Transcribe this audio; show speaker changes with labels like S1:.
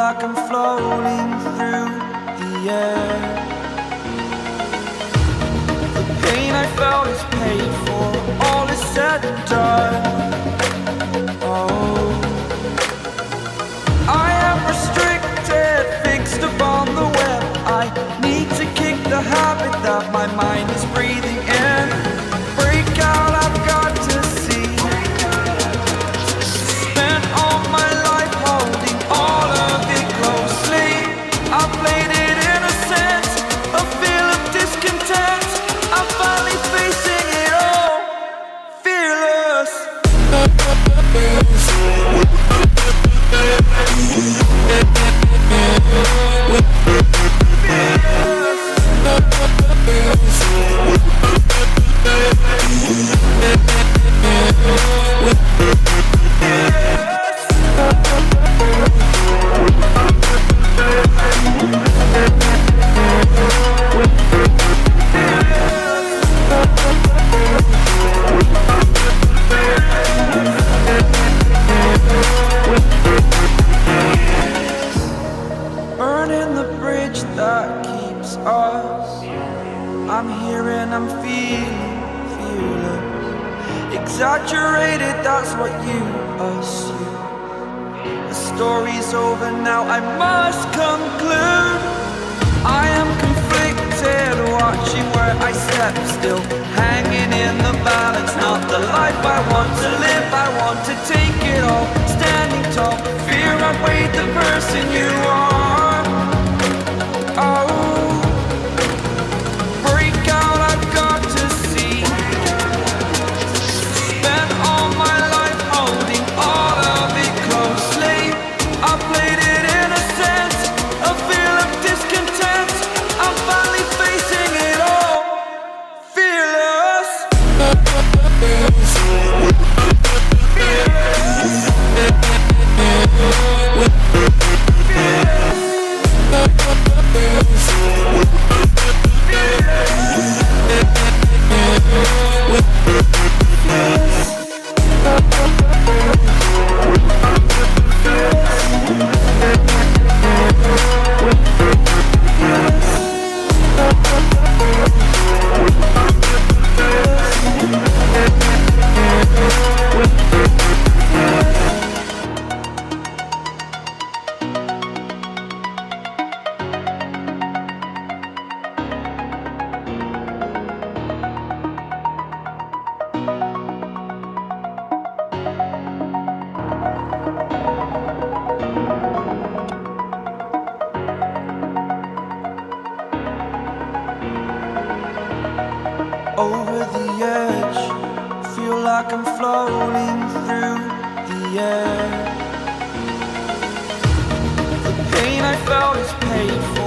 S1: like I'm floating through the air. The pain I felt is paid for, all is said and done. Oh, I am restricted, fixed upon the web. I need to kick the habit that my mind is breathing in. Break out, I've got to see. Spent all my life holding all of it closely. I played it innocent, a feel of discontent. I'm finally facing it all, fearless. Burning the bridge that keeps us. I'm here and I'm feeling fearless. Exaggerated, that's what you assume. The story's over now, I must conclude. I am conflicted, watching where I step still, hanging in the balance. Not the life I want to live, I want to take it all. Standing tall, fear outweighed the person you are. Oh, break out, I've got to see. Spent all my life holding all of it closely. I played it innocent, a feel of discontent. I'm finally facing it all, fearless. Over the edge, feel like I'm floating through the air. The pain I felt is paid for.